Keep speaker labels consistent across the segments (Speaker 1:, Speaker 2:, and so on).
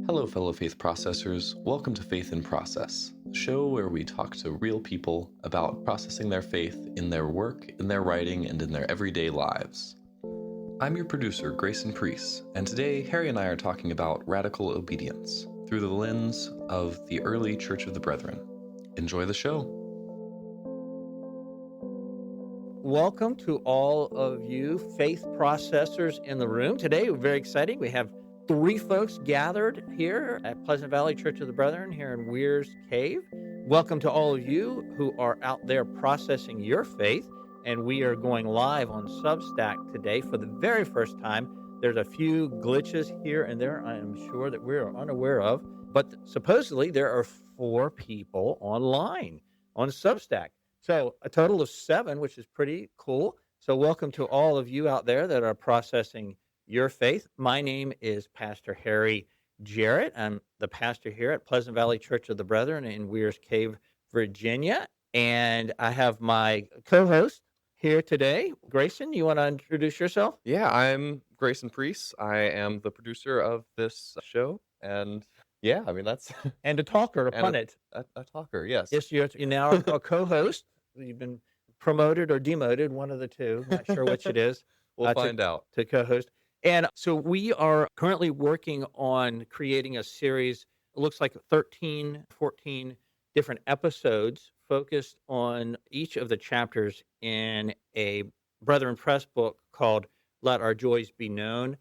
Speaker 1: Hello, fellow faith processors. Welcome to Faith in Process, a show where we talk to real people about processing their faith in their work, in their writing, and in their everyday lives. I'm your producer, Grayson Priest, and today Harry and I are talking about radical obedience through the lens of the early Church of the Brethren. Enjoy the show.
Speaker 2: Welcome to all of you faith processors in the room. Today, we're very exciting. We have three folks gathered here at Pleasant Valley Church of the Brethren here in Weir's Cave. Welcome to all of you who are out there processing your faith. And we are going live on Substack today for the very first time. There's a few glitches here and there I am sure that we're unaware of. But supposedly there are 4 people online on Substack. So a total of 7, which is pretty cool. So welcome to all of you out there that are processing your faith. My name is Pastor Harry Jarrett. I'm the pastor here at Pleasant Valley Church of the Brethren in Weir's Cave, Virginia. And I have my co-host here today. Grayson, you want to introduce yourself?
Speaker 1: Yeah, I'm Grayson Priest. I am the producer of this show, and yeah, I mean, that's...
Speaker 2: And a talker, a pundit.
Speaker 1: A talker, yes.
Speaker 2: Yes, you're now a co-host. You've been promoted or demoted, one of the two. Not sure which it is.
Speaker 1: We'll find out.
Speaker 2: To co-host. And so we are currently working on creating a series. It looks like 13, 14 different episodes focused on each of the chapters in a Brethren Press book called Let Our Joys Be Known.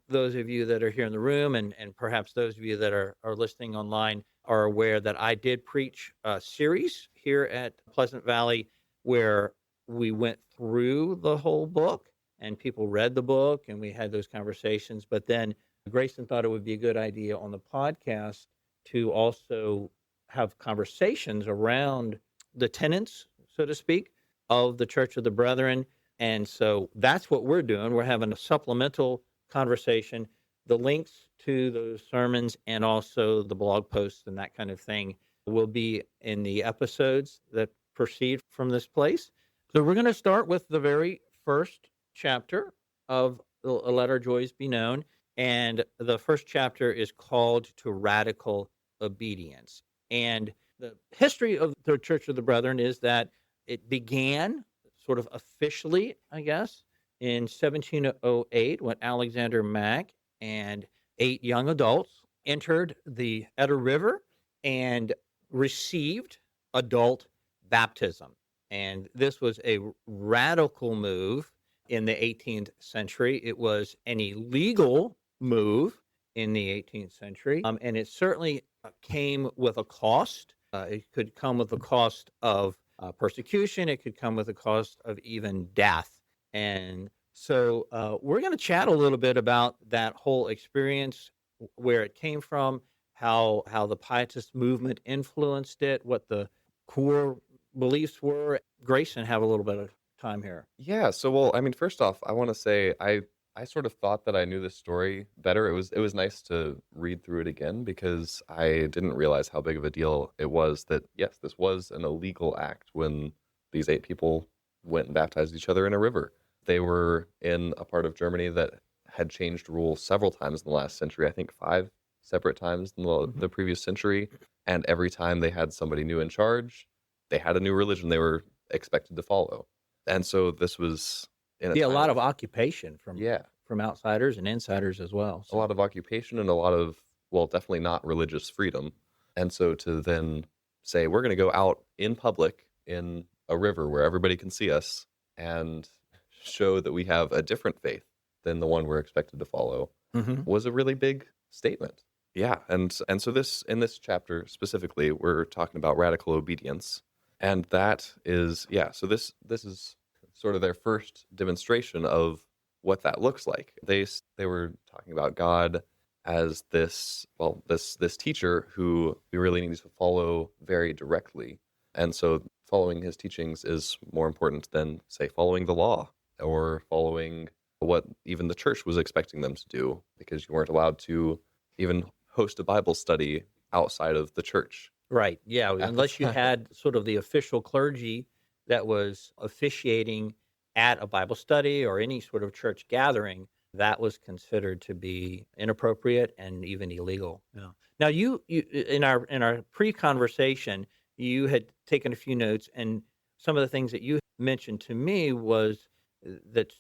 Speaker 2: Those of you that are here in the room and perhaps those of you that are listening online are aware that I did preach a series here at Pleasant Valley where we went through the whole book and people read the book and we had those conversations. But then Grayson thought it would be a good idea on the podcast to also have conversations around the tenets, so to speak, of the Church of the Brethren. And so that's what we're doing. We're having a supplemental conversation. The links to those sermons and also the blog posts and that kind of thing will be in the episodes that proceed from this place. So we're going to start with the very first chapter of Let Our Joys Be Known. And the first chapter is called To Radical Obedience. And the history of the Church of the Brethren is that it began sort of officially, I guess, in 1708 when Alexander Mack and 8 young adults entered the Eder River and received adult baptism. And this was a radical move in the 18th century. It was an illegal move in the 18th century. And it certainly came with a cost. It could come with the cost of persecution. It could come with the cost of even death. And so we're going to chat a little bit about that whole experience, where it came from, how the Pietist movement influenced it, what the core beliefs were. Grayson, have a little bit of time here.
Speaker 1: Yeah, so, well, I mean, first off, I want to say I sort of thought that I knew this story better. It was nice to read through it again because I didn't realize how big of a deal it was that, yes, this was an illegal act when these 8 people went and baptized each other in a river. They were in a part of Germany that had changed rules several times in the last century, I think 5 separate times in the previous century. And every time they had somebody new in charge, they had a new religion they were expected to follow. And so this was in
Speaker 2: a lot of occupation from outsiders and insiders as well.
Speaker 1: So. A lot of occupation and a lot of, well, definitely not religious freedom. And so to then say, we're going to go out in public in a river where everybody can see us and show that we have a different faith than the one we're expected to follow was a really big statement. Yeah, and so in this chapter specifically, we're talking about radical obedience, and that is, so this is sort of their first demonstration of what that looks like. They were talking about God as this teacher who we really need to follow very directly, and so following his teachings is more important than, say, following the law or following what even the church was expecting them to do, because you weren't allowed to even host a Bible study outside of the church.
Speaker 2: Right, yeah, unless you had sort of the official clergy that was officiating at a Bible study or any sort of church gathering. that was considered to be inappropriate and even illegal. Yeah. Now, you in our pre-conversation, you had taken a few notes, and some of the things that you mentioned to me was that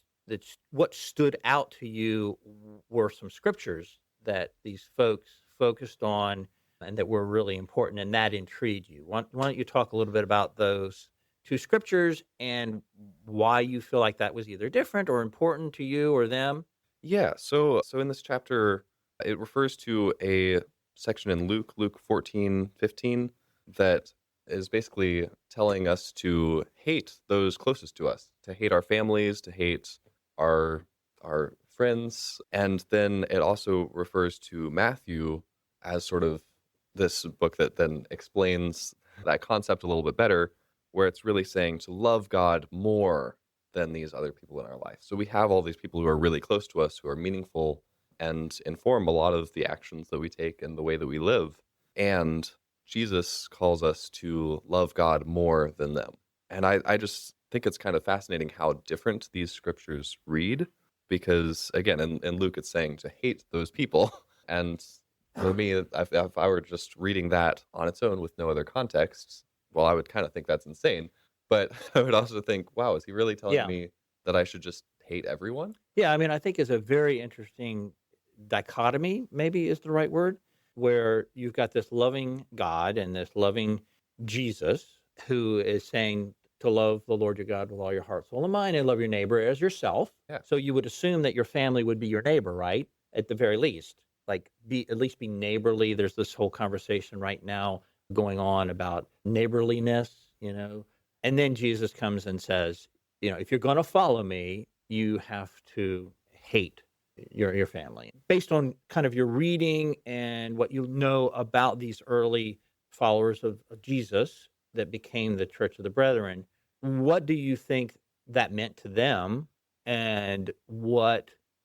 Speaker 2: what stood out to you were some scriptures that these folks focused on and that were really important, and that intrigued you. Why don't you talk a little bit about those two scriptures and why you feel like that was either different or important to you or them?
Speaker 1: Yeah, so in this chapter, it refers to a section in Luke 14:15, that is basically telling us to hate those closest to us, to hate our families, to hate our our friends, and then it also refers to Matthew as sort of this book that then explains that concept a little bit better, where it's really saying to love God more than these other people in our life. So we have all these people who are really close to us, who are meaningful and inform a lot of the actions that we take and the way that we live. And Jesus calls us to love God more than them. And I just think it's kind of fascinating how different these scriptures read, because again, in Luke, it's saying to hate those people. And for me, if I were just reading that on its own with no other context, well, I would kind of think that's insane. But I would also think, wow, is he really telling
Speaker 2: Yeah.
Speaker 1: me that I should just hate everyone?
Speaker 2: Yeah, I mean, I think it's a very interesting dichotomy, maybe is the right word, where you've got this loving God and this loving Jesus who is saying to love the Lord your God with all your heart, soul, and mind, and love your neighbor as yourself.
Speaker 1: Yeah.
Speaker 2: So you would assume that your family would be your neighbor, right? At the very least, like be at least be neighborly. There's this whole conversation right now going on about neighborliness. And then Jesus comes and says, if you're going to follow me, you have to hate your family. Based on kind of your reading and what you know about these early followers of Jesus that became the Church of the Brethren, what do you think that meant to them, and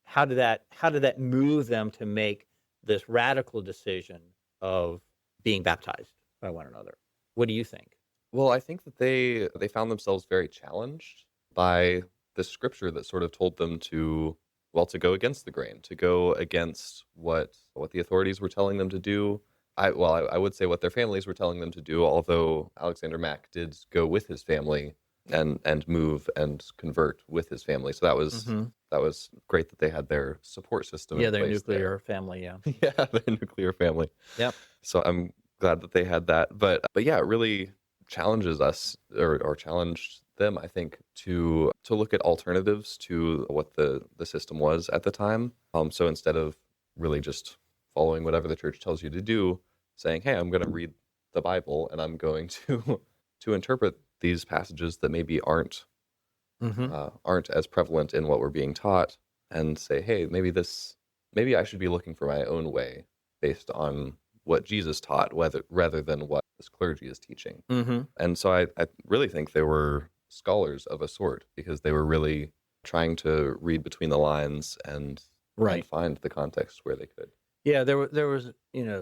Speaker 2: how did that move them to make this radical decision of being baptized by one another? What do you think?
Speaker 1: Well, I think that they found themselves very challenged by this scripture that sort of told them to, well, to go against the grain, to go against what the authorities were telling them to do. I would say what their families were telling them to do, although Alexander Mack did go with his family and move and convert with his family. So
Speaker 2: Hmm.
Speaker 1: that was great that they had their support system
Speaker 2: Yeah,
Speaker 1: in
Speaker 2: their
Speaker 1: place there.
Speaker 2: nuclear family. Yeah.
Speaker 1: Yeah, the nuclear family.
Speaker 2: Yep.
Speaker 1: So I'm glad that they had that. But yeah, it really challenges us, or challenged them, I think, to look at alternatives to what the system was at the time. So instead of really just following whatever the church tells you to do, saying, "Hey, I'm going to read the Bible and I'm going to to interpret these passages that maybe
Speaker 2: Hmm.
Speaker 1: aren't as prevalent in what we're being taught, and say, hey, maybe I should be looking for my own way based on what Jesus taught, rather than what this clergy is teaching."
Speaker 2: Hmm.
Speaker 1: And so I really think they were scholars of a sort, because they were really trying to read between the lines and
Speaker 2: Right.
Speaker 1: find the context where they could.
Speaker 2: Yeah, there was,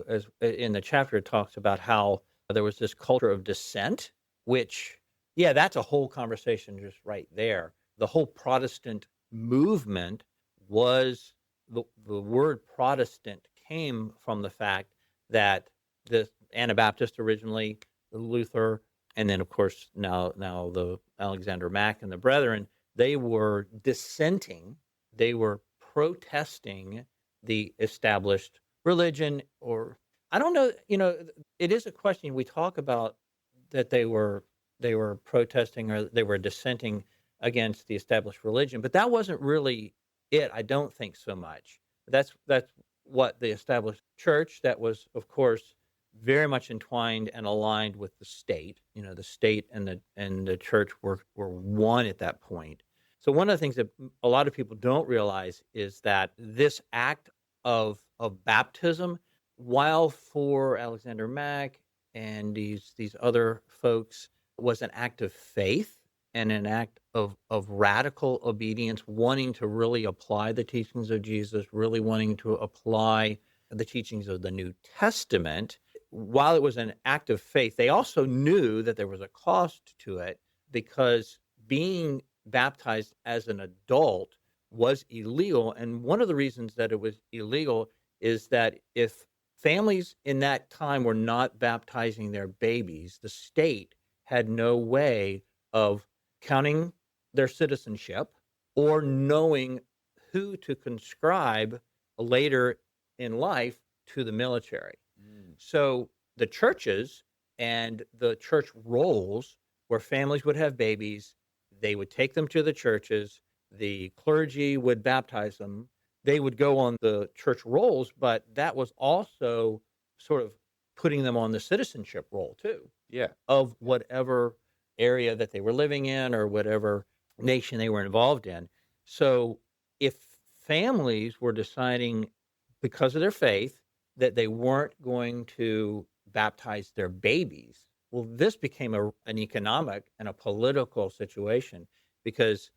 Speaker 2: as in the chapter it talks about how there was this culture of dissent, which, yeah, that's a whole conversation just right there. The whole Protestant movement was the word Protestant came from the fact that the Anabaptist originally, Luther, and then of course now the Alexander Mack and the Brethren, they were dissenting, they were protesting the established religion. Or I don't know, it is a question we talk about, that they were protesting or they were dissenting against the established religion, but that wasn't really it. I don't think so much. That's what the established church, that was of course very much entwined and aligned with the state. The state and the church were one at that point. So one of the things that a lot of people don't realize is that this act of baptism, while for Alexander Mack and these other folks was an act of faith and an act of radical obedience, wanting to really apply the teachings of Jesus, really wanting to apply the teachings of the New Testament. While it was an act of faith, they also knew that there was a cost to it, because being baptized as an adult was illegal. And one of the reasons that it was illegal is that if families in that time were not baptizing their babies, the state had no way of counting their citizenship or knowing who to conscribe later in life to the military.
Speaker 1: Mm.
Speaker 2: So the churches and the church rolls where families would have babies, they would take them to the churches, the clergy would baptize them, they would go on the church rolls, but that was also sort of putting them on the citizenship roll too
Speaker 1: Yeah.
Speaker 2: of whatever area that they were living in or whatever nation they were involved in. So if families were deciding because of their faith that they weren't going to baptize their babies, well, this became an economic and a political situation because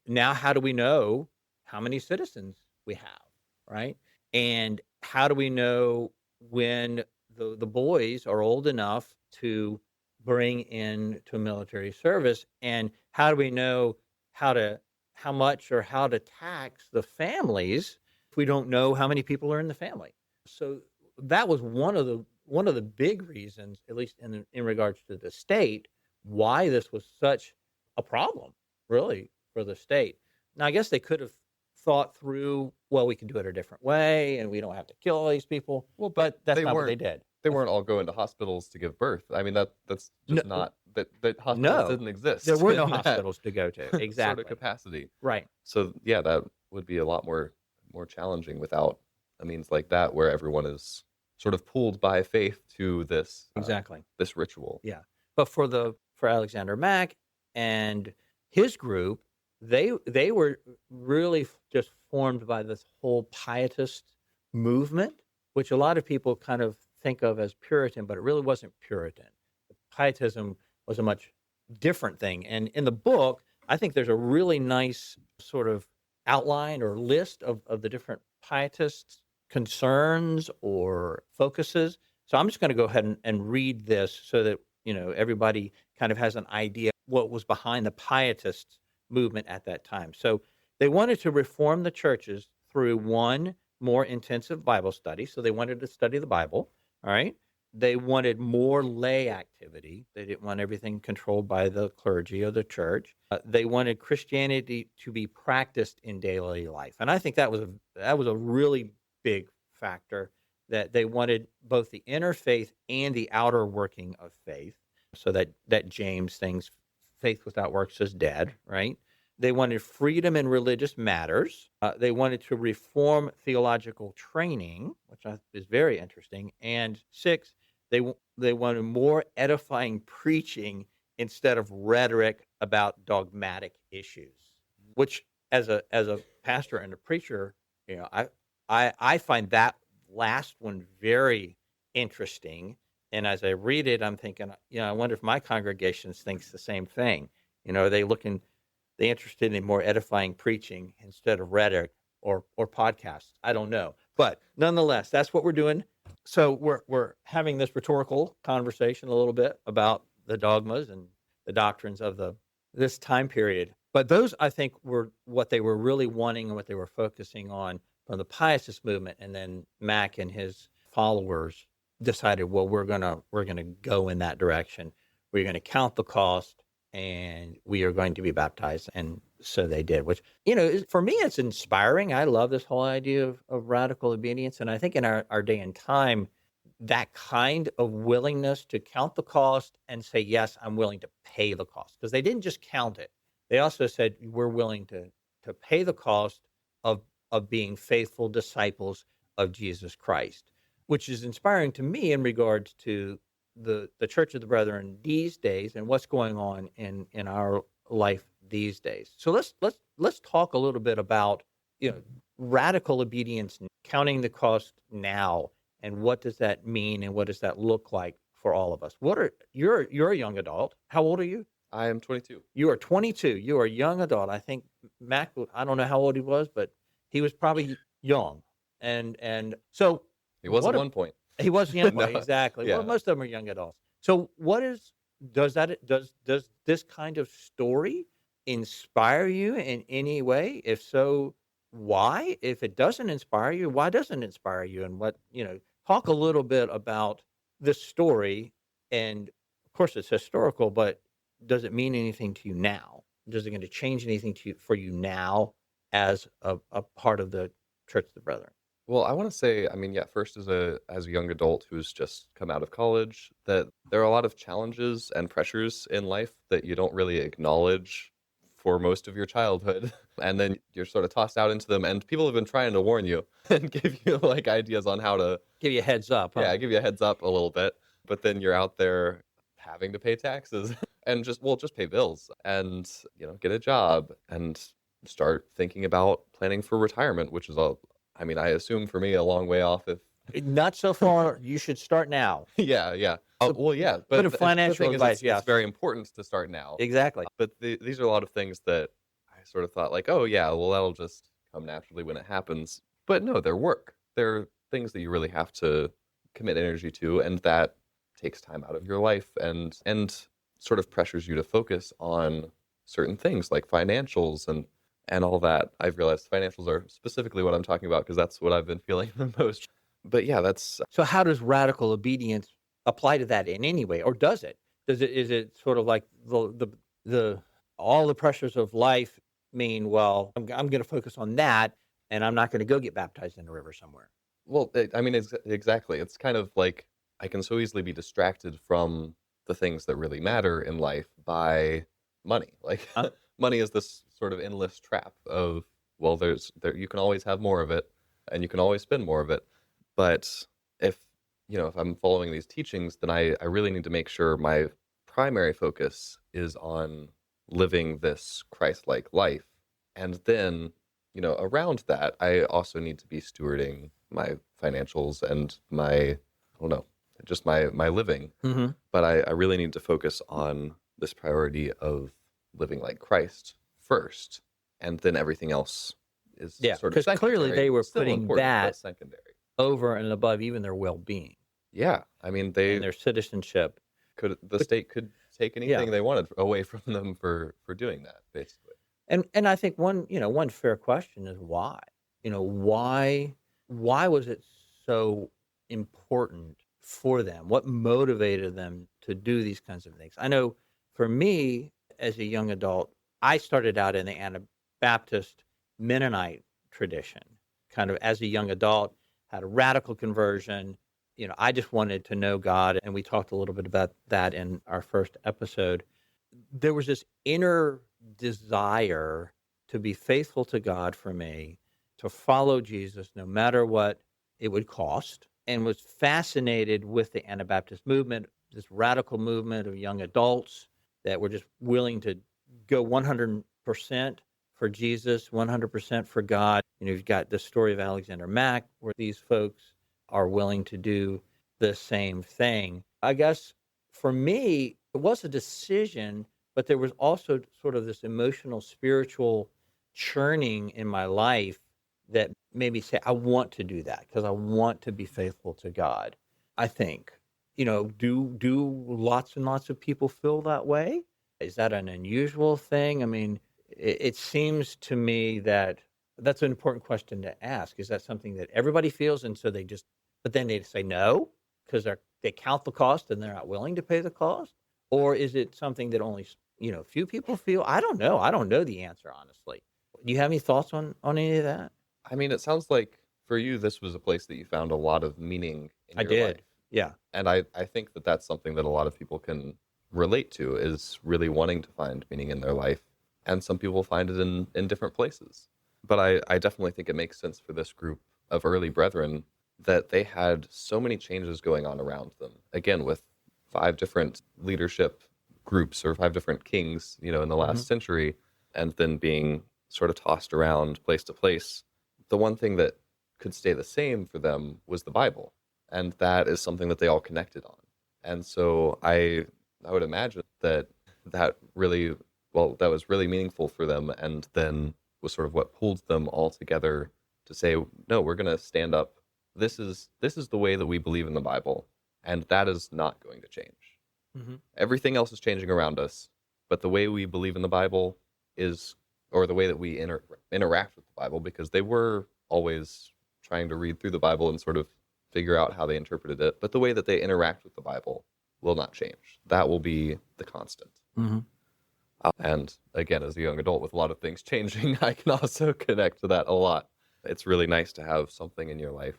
Speaker 2: now how do we know how many citizens we have, right? And how do we know when the boys are old enough to bring in to military service? And how do we know how much or how to tax the families if we don't know how many people are in the family? So that was one of the big reasons, at least in regards to the state, why this was such a problem, really, for the state. Now, I guess they could have thought through, well, we can do it a different way, and we don't have to kill all these people.
Speaker 1: Well,
Speaker 2: But that's
Speaker 1: they
Speaker 2: not what they
Speaker 1: weren't
Speaker 2: did.
Speaker 1: they weren't all going to hospitals to give birth. I mean, that's
Speaker 2: No,
Speaker 1: just not that hospitals
Speaker 2: no,
Speaker 1: didn't exist.
Speaker 2: there were no
Speaker 1: in that
Speaker 2: hospitals to go to.
Speaker 1: sort
Speaker 2: Exactly.
Speaker 1: of capacity.
Speaker 2: Right.
Speaker 1: So yeah, that would be a lot more challenging without a means like that, where everyone is sort of pulled by faith to
Speaker 2: Exactly.
Speaker 1: this ritual.
Speaker 2: Yeah. But for Alexander Mack and his group, they were really just formed by this whole pietist movement, which a lot of people kind of think of as Puritan, but it really wasn't Puritan. Pietism was a much different thing. And in the book, I think there's a really nice sort of outline or list of the different pietists' concerns or focuses. So I'm just going to go ahead and read this so that everybody kind of has an idea what was behind the pietist movement at that time. So they wanted to reform the churches through one more intensive Bible study. So they wanted to study the Bible. All right. They wanted more lay activity. They didn't want everything controlled by the clergy or the church. They wanted Christianity to be practiced in daily life, and I think that was a really big factor. That they wanted both the inner faith and the outer working of faith, so that James thinks faith without works is dead. Right? They wanted freedom in religious matters. They wanted to reform theological training, which is very interesting. And 6, they wanted more edifying preaching instead of rhetoric about dogmatic issues. Which, as a pastor and a preacher, I find that last one very interesting. And as I read it, I'm thinking, I wonder if my congregation thinks the same thing. Are they interested in more edifying preaching instead of rhetoric or podcasts? I don't know. But nonetheless, that's what we're doing. So we're having this rhetorical conversation a little bit about the dogmas and the doctrines of this time period. But those, I think, were what they were really wanting and what they were focusing on from the Pietist movement. And then Mack and his followers decided, well, we're gonna go in that direction. We're going to count the cost, and we are going to be baptized. And so they did, which, for me, it's inspiring. I love this whole idea of radical obedience. And I think in our day and time, that kind of willingness to count the cost and say, yes, I'm willing to pay the cost. Because they didn't just count it. They also said, we're willing to pay the cost of being faithful disciples of Jesus Christ, which is inspiring to me in regards to the Church of the Brethren these days and what's going on in our life these days. So let's talk a little bit about radical obedience, counting the cost now, and what does that mean and what does that look like for all of us? You're a young adult. How old are you?
Speaker 1: I am 22.
Speaker 2: You are 22. You are a young adult. I think Mac, I don't know how old he was, but he was probably young. And so
Speaker 1: He was at one point.
Speaker 2: he was young,
Speaker 1: No,
Speaker 2: exactly.
Speaker 1: yeah.
Speaker 2: Well, most of them are young adults. So does this kind of story inspire you in any way? If so, why? If it doesn't inspire you, why doesn't it inspire you? And talk a little bit about this story. And of course, it's historical, but does it mean anything to you now? Does it going to change anything for you now as a part of the Church of the Brethren?
Speaker 1: Well, I want to say, I mean, yeah, first as a young adult who's just come out of college, that there are a lot of challenges and pressures in life that you don't really acknowledge for most of your childhood. And then you're sort of tossed out into them, and people have been trying to warn you and give you like ideas on how to,
Speaker 2: Give you a heads up, huh?
Speaker 1: yeah, give you a heads up a little bit. But then you're out there having to pay taxes and just pay bills and, get a job and start thinking about planning for retirement, which is I mean, I assume for me a long way off. If
Speaker 2: Not so far. You should start now.
Speaker 1: yeah, yeah.
Speaker 2: So,
Speaker 1: Well, yeah,
Speaker 2: bit
Speaker 1: but
Speaker 2: of
Speaker 1: the
Speaker 2: financial
Speaker 1: thing is,
Speaker 2: advice,
Speaker 1: it's very important to start now.
Speaker 2: Exactly.
Speaker 1: But these are a lot of things that I sort of thought like, oh yeah, well that'll just come naturally when it happens. But no, they're work. They're things that you really have to commit energy to, and that takes time out of your life and sort of pressures you to focus on certain things like financials and all that. I've realized financials are specifically what I'm talking about because that's what I've been feeling the most. But yeah, that's
Speaker 2: So how does radical obedience apply to that in any way, or does it? Is it sort of like the all the pressures of life mean, well, I'm going to focus on that, and I'm not going to go get baptized in a river somewhere?
Speaker 1: well, I mean, exactly. It's kind of like I can so easily be distracted from the things that really matter in life by money. Like
Speaker 2: Huh?
Speaker 1: money is this sort of endless trap of, well, there you can always have more of it and you can always spend more of it. But if, if I'm following these teachings, then I really need to make sure my primary focus is on living this Christ-like life. And then, around that, I also need to be stewarding my financials and I don't know, just my living.
Speaker 2: Mm-hmm.
Speaker 1: But I really need to focus on this priority of living like Christ first, and then everything else is
Speaker 2: Yeah,
Speaker 1: sort of
Speaker 2: because clearly
Speaker 1: secondary.
Speaker 2: they were
Speaker 1: Still
Speaker 2: putting
Speaker 1: important, but
Speaker 2: that
Speaker 1: secondary.
Speaker 2: over and above even their well-being
Speaker 1: Yeah, I mean,
Speaker 2: and their citizenship.
Speaker 1: the state could take anything
Speaker 2: Yeah,
Speaker 1: they wanted away from them for doing that, basically.
Speaker 2: and I think one fair question is why? Why was it so important for them? What motivated them to do these kinds of things? I know for me, as a young adult, I started out in the Anabaptist Mennonite tradition. Kind of as a young adult, had a radical conversion. I just wanted to know God, and we talked a little bit about that in our first episode. There was this inner desire to be faithful to God for me, to follow Jesus no matter what it would cost, and was fascinated with the Anabaptist movement, this radical movement of young adults that were just willing to go 100% for Jesus, 100% for God. You've got the story of Alexander Mack, where these folks are willing to do the same thing. I guess for me, it was a decision, but there was also sort of this emotional, spiritual churning in my life that made me say, I want to do that because I want to be faithful to God. I think, do lots and lots of people feel that way? Is that an unusual thing? I mean, it seems to me that that's an important question to ask. Is that something that everybody feels, and so but then they say no because they count the cost and they're not willing to pay the cost? Or is it something that only few people feel? I don't know. I don't know the answer, honestly. Do you have any thoughts on any of that?
Speaker 1: I mean, it sounds like for you, this was a place that you found a lot of meaning in
Speaker 2: I
Speaker 1: your
Speaker 2: did.
Speaker 1: life.
Speaker 2: Yeah.
Speaker 1: And I think that that's something that a lot of people can relate to, is really wanting to find meaning in their life. And some people find it in different places. But I definitely think it makes sense for this group of early brethren that they had so many changes going on around them. Again, with 5 different leadership groups or 5 different kings, in the
Speaker 2: Hmm.
Speaker 1: last century, and then being sort of tossed around place to place. The one thing that could stay the same for them was the Bible. And that is something that they all connected on. And so I would imagine that really, well, that was really meaningful for them, and then was sort of what pulled them all together to say, no, we're going to stand up. This is the way that we believe in the Bible, and that is not going to change.
Speaker 2: Hmm.
Speaker 1: Everything else is changing around us, but the way we believe in the Bible is, or the way that we interact with the Bible, because they were always trying to read through the Bible and sort of figure out how they interpreted it. But the way that they interact with the Bible will not change. That will be the constant.
Speaker 2: Mm-hmm.
Speaker 1: And again, as a young adult with a lot of things changing, I can also connect to that a lot. It's really nice to have something in your life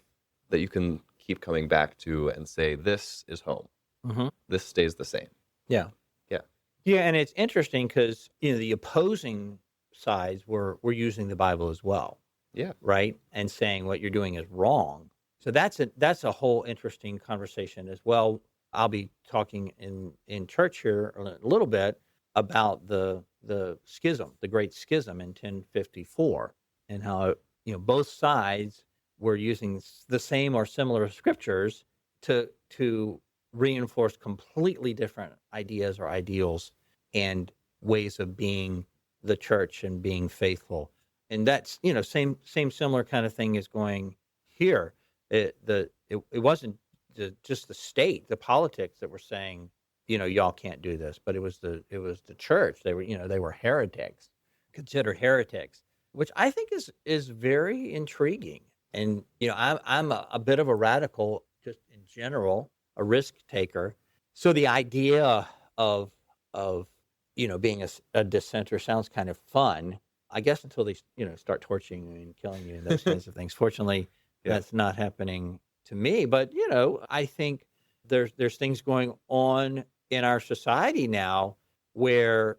Speaker 1: that you can keep coming back to and say, this is home.
Speaker 2: Mm-hmm.
Speaker 1: This stays the same.
Speaker 2: Yeah.
Speaker 1: Yeah.
Speaker 2: Yeah, and it's interesting because, the opposing sides were using the Bible as well.
Speaker 1: Yeah.
Speaker 2: Right? And saying what you're doing is wrong. So that's a whole interesting conversation as well. I'll be talking in church here a little bit about the schism, the Great Schism in 1054, and how both sides were using the same or similar scriptures to reinforce completely different ideas or ideals and ways of being the church and being faithful. And that's same similar kind of thing is going here. It wasn't just the state, the politics that were saying, y'all can't do this, but it was the church. They were heretics, considered heretics, which I think is very intriguing. And I'm a bit of a radical just in general, a risk taker. So the idea of being a dissenter sounds kind of fun, I guess, until they start torturing you and killing you and those kinds of things. Fortunately, that's not happening to me. But I think there's things going on in our society now where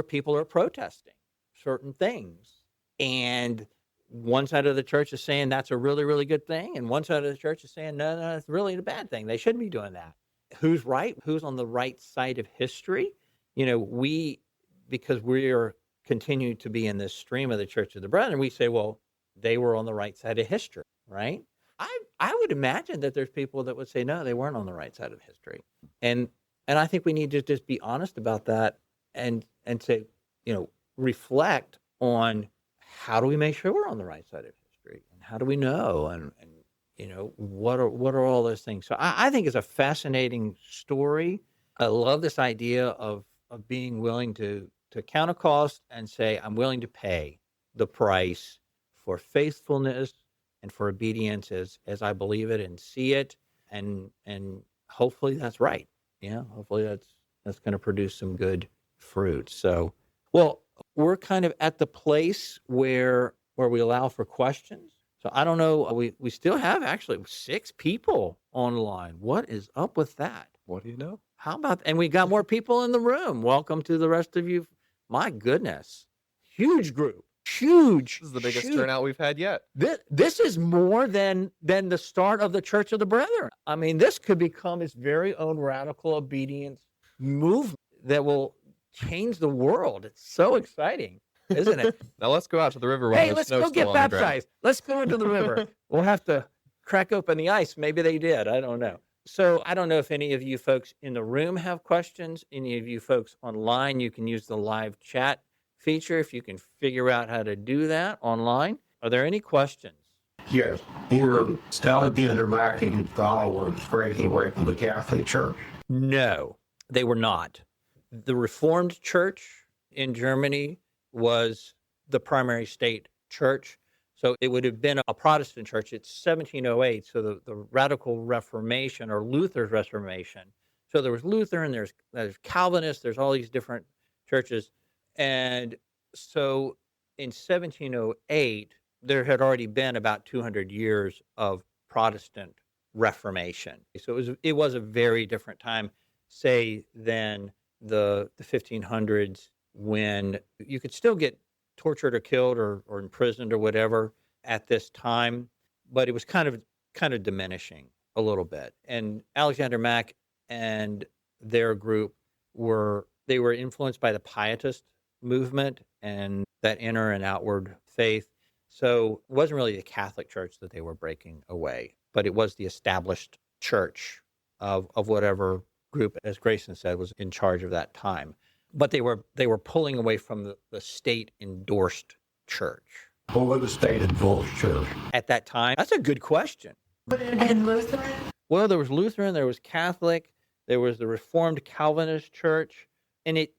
Speaker 2: people are protesting certain things, and one side of the church is saying that's a really, really good thing, and one side of the church is saying no, it's really a bad thing. They shouldn't be doing that. Who's right? Who's on the right side of history? Because we are continuing to be in this stream of the Church of the Brethren, we say, well, they were on the right side of history, right? I would imagine that there's people that would say, no, they weren't on the right side of history. And I think we need to just be honest about that and say, reflect on how do we make sure we're on the right side of history, and how do we know, and what are all those things. So I think it's a fascinating story. I love this idea of being willing to count a cost and say, I'm willing to pay the price for faithfulness and for obedience as I believe it and see it, and hopefully that's right. Yeah, hopefully that's going to produce some good fruit. So, well, we're kind of at the place where we allow for questions. So I don't know. We still have actually 6 people online. What is up with that?
Speaker 1: What do you know?
Speaker 2: How about, and we got more people in the room. Welcome to the rest of you. My goodness, huge group, huge.
Speaker 1: This is the biggest turnout we've had yet.
Speaker 2: This is more than the start of the Church of the Brethren. I mean, this could become its very own radical obedience movement that will change the world. It's so exciting, isn't it?
Speaker 1: Now let's go out to the river. While
Speaker 2: Hey, let's go get baptized. Let's go into the river. We'll have to crack open the ice. Maybe they did. I don't know. So I don't know if any of you folks in the room have questions. Any of you folks online, you can use the live chat feature if you can figure out how to do that online. Are there any questions?
Speaker 3: Yes. Were Alexander Mack and his followers breaking away from the Catholic Church?
Speaker 2: No, they were not. The Reformed Church in Germany was the primary state church. So it would have been a Protestant church. It's 1708, so the Radical Reformation or Luther's Reformation. So there was Luther and there's Calvinist, there's all these different churches. And so in 1708, there had already been about 200 years of Protestant Reformation. So it was a very different time, say, than the 1500s, when you could still get tortured or killed or imprisoned or whatever at this time, but it was kind of diminishing a little bit. And Alexander Mack and their group were influenced by the Pietist movement and that inner and outward faith. So it wasn't really the Catholic Church that they were breaking away, but it was the established church of whatever group, as Grayson said, was in charge of that time. But they were pulling away from the state-endorsed church.
Speaker 3: What was the state-endorsed church?
Speaker 2: At that time? That's a good question.
Speaker 4: And Lutheran?
Speaker 2: Well, there was Lutheran, there was Catholic, there was the Reformed Calvinist Church, and it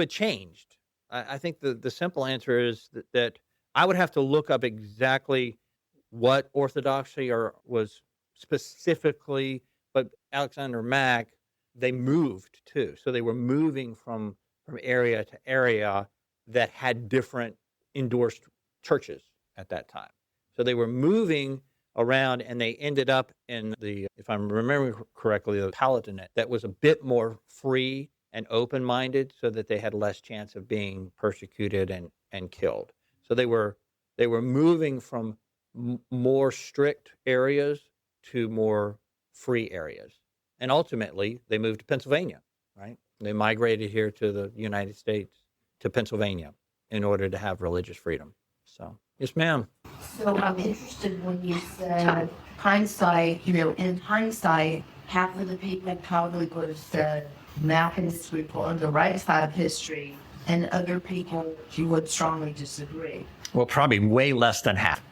Speaker 2: changed. I think the simple answer is that I would have to look up exactly what orthodoxy or was specifically, but Alexander Mack, they moved too. So they were moving from area to area that had different endorsed churches at that time. So they were moving around and they ended up in the, if I'm remembering correctly, the Palatinate that was a bit more free and open-minded so that they had less chance of being persecuted and killed. So they were moving from more strict areas to more free areas. And ultimately, they moved to Pennsylvania, right? They migrated here to the United States, to Pennsylvania, in order to have religious freedom. So, yes, ma'am.
Speaker 4: So I'm interested when you said hindsight, in hindsight, half of the people probably would have said Mack and his group were on the right side of history, and other people you would strongly disagree.
Speaker 5: Well, probably way less than half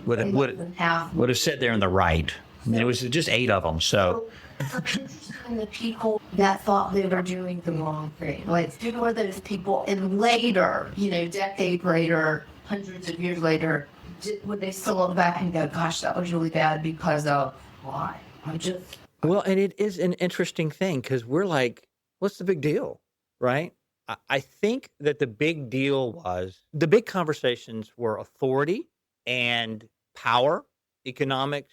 Speaker 5: would have,
Speaker 4: Less than half.
Speaker 5: would have said they're in the right. I mean, it was just 8 of them. So
Speaker 4: I'm interested in the people that thought they were doing the wrong thing. Like, who are those people? And later, decade later, hundreds of years later, would they still look back and go, gosh, that was really bad because of why?
Speaker 2: Well, and it is an interesting thing because we're like, what's the big deal, right? I think that the big deal was the big conversations were authority and power, economics,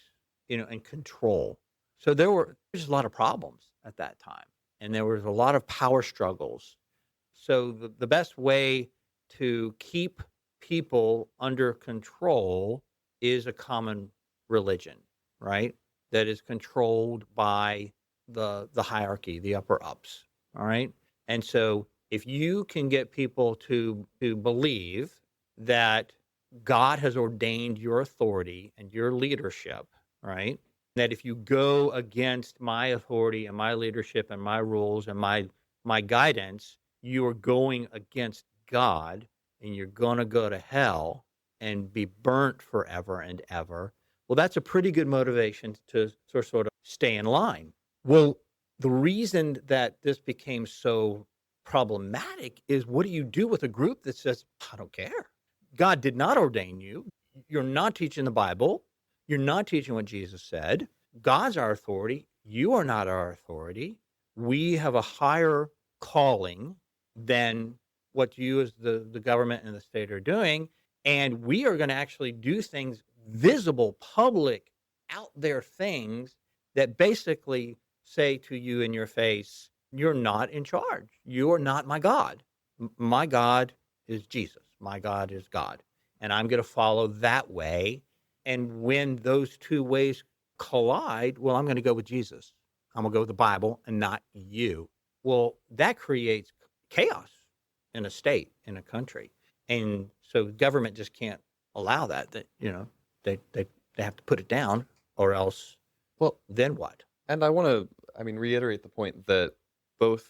Speaker 2: and control. So there's a lot of problems at that time, and there was a lot of power struggles. So the best way to keep people under control is a common religion, right? That is controlled by the hierarchy, the upper ups, all right? And so if you can get people to believe that God has ordained your authority and your leadership, right? That if you go against my authority and my leadership and my rules and my guidance, you are going against God and you're going to go to hell and be burnt forever and ever. Well, that's a pretty good motivation to sort of stay in line. Well, the reason that this became so problematic is, what do you do with a group that says, I don't care? God did not ordain you. You're not teaching the Bible. You're not teaching what Jesus said. God's our authority. You are not our authority. We have a higher calling than what you as the government and the state are doing. And we are going to actually do things, visible, public, out there things that basically say to you in your face, you're not in charge. You are not my God. My God is Jesus. My God is God. And I'm going to follow that way. And when those two ways collide, well, I'm going to go with Jesus. I'm going to go with the Bible and not you. Well, that creates chaos in a state, in a country. And so government just can't allow that, they have to put it down, or else, well, then what?
Speaker 1: And I want to, reiterate the point that both,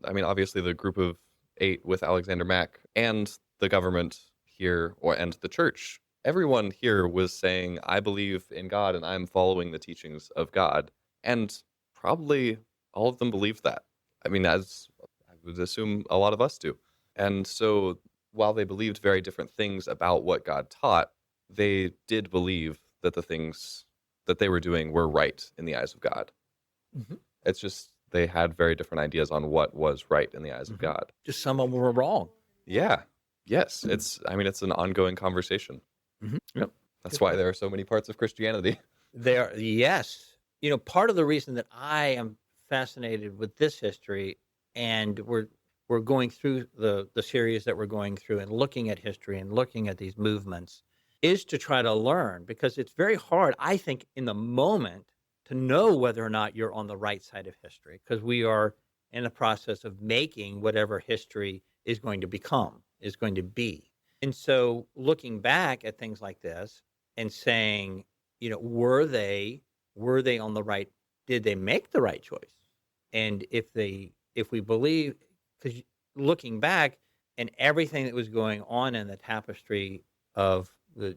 Speaker 1: obviously the group of 8 with Alexander Mack and the government here, and the church, everyone here was saying, I believe in God and I'm following the teachings of God. And probably all of them believed that. As I would assume a lot of us do. And so while they believed very different things about what God taught, they did believe that the things that they were doing were right in the eyes of God.
Speaker 2: Mm-hmm.
Speaker 1: It's just they had very different ideas on what was right in the eyes of God.
Speaker 2: Just some of them were wrong.
Speaker 1: Yeah. Yes. It's an ongoing conversation.
Speaker 2: Mm-hmm.
Speaker 1: Yep. That's why there are so many parts of Christianity.
Speaker 2: Yes. Part of the reason that I am fascinated with this history, and we're going through the series that we're going through and looking at history and looking at these movements, is to try to learn, because it's very hard, I think, in the moment to know whether or not you're on the right side of history, because we are in the process of making whatever history is going to become, is going to be. And so looking back at things like this and saying, were they on the right, did they make the right choice? And if we believe, because looking back and everything that was going on in the tapestry of the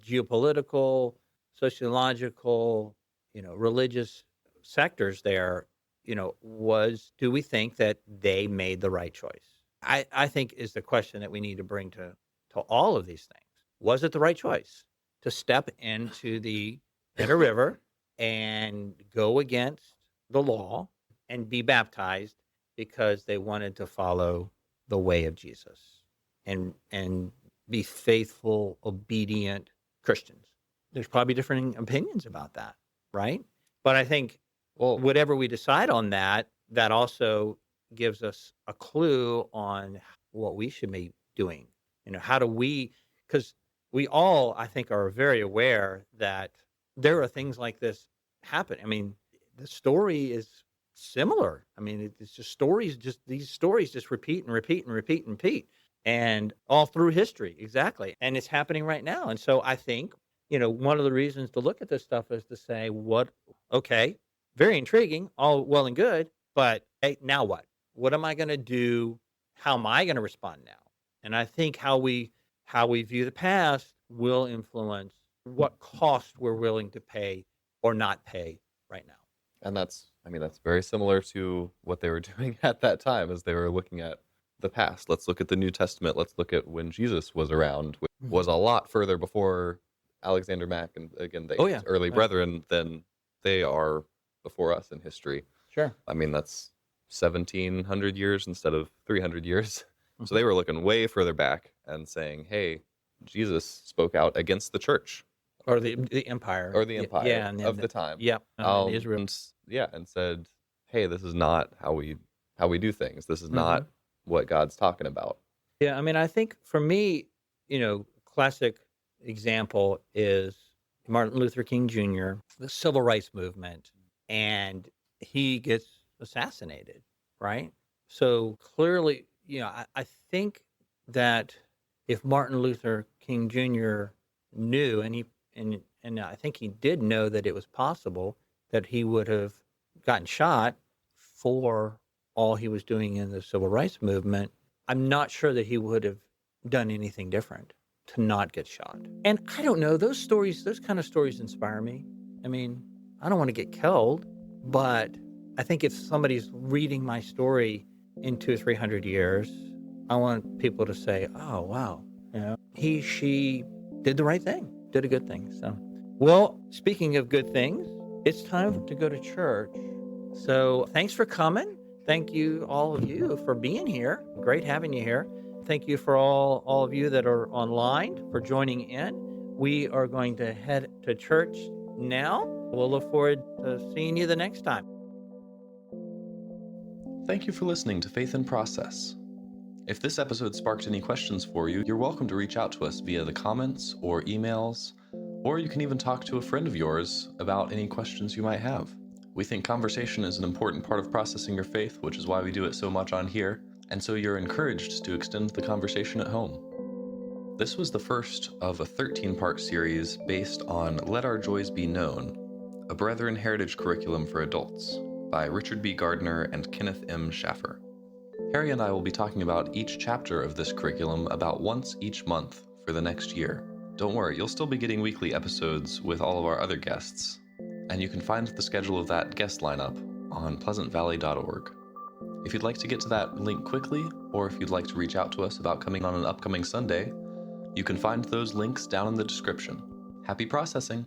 Speaker 2: geopolitical, sociological, religious sectors there, do we think that they made the right choice? I think is the question that we need to bring to all of these things. Was it the right choice to step into the Eder River and go against the law and be baptized because they wanted to follow the way of Jesus and be faithful, obedient Christians? There's probably different opinions about that, right? But I think whatever we decide on that also gives us a clue on what we should be doing. How do we, because we all, I think, are very aware that there are things like this happen. I mean, the story is similar. I mean, it's just these stories just repeat and repeat and repeat and repeat, and all through history. Exactly. And it's happening right now. And so I think, one of the reasons to look at this stuff is to say, okay, very intriguing, all well and good, but hey, now what? What am I going to do? How am I going to respond now? And I think how we view the past will influence what cost we're willing to pay or not pay right now.
Speaker 1: And that's very similar to what they were doing at that time as they were looking at the past. Let's look at the New Testament. Let's look at when Jesus was around, which was a lot further before Alexander Mack and, again, the early brethren than they are before us in history.
Speaker 2: Sure.
Speaker 1: I mean, that's 1,700 years instead of 300 years. So they were looking way further back and saying, hey, Jesus spoke out against the church.
Speaker 2: Or the empire.
Speaker 1: Or the empire of the time.
Speaker 2: Yep. Israel.
Speaker 1: And said, hey, this is not how we do things. This is not what God's talking about.
Speaker 2: Yeah, I mean, I think for me, classic example is Martin Luther King Jr., the civil rights movement, and he gets assassinated, right? So clearly, I think that if Martin Luther King Jr. knew, and I think he did know that it was possible that he would have gotten shot for all he was doing in the civil rights movement, I'm not sure that he would have done anything different to not get shot. And I don't know, those kind of stories inspire me. I mean, I don't want to get killed, but I think if somebody's reading my story in 200 or 300 years, I want people to say, oh, wow, she did the right thing, did a good thing. So, well, speaking of good things, it's time to go to church. So thanks for coming. Thank you, all of you, for being here. Great having you here. Thank you for all of you that are online for joining in. We are going to head to church now. We'll look forward to seeing you the next time.
Speaker 1: Thank you for listening to Faith in Process. If this episode sparked any questions for you, you're welcome to reach out to us via the comments or emails, or you can even talk to a friend of yours about any questions you might have. We think conversation is an important part of processing your faith, which is why we do it so much on here, and so you're encouraged to extend the conversation at home. This was the first of a 13-part series based on Let Our Joys Be Known, a Brethren Heritage curriculum for adults by Richard B. Gardner and Kenneth M. Schaffer. Harry and I will be talking about each chapter of this curriculum about once each month for the next year. Don't worry, you'll still be getting weekly episodes with all of our other guests, and you can find the schedule of that guest lineup on pleasantvalley.org. If you'd like to get to that link quickly, or if you'd like to reach out to us about coming on an upcoming Sunday, you can find those links down in the description. Happy processing!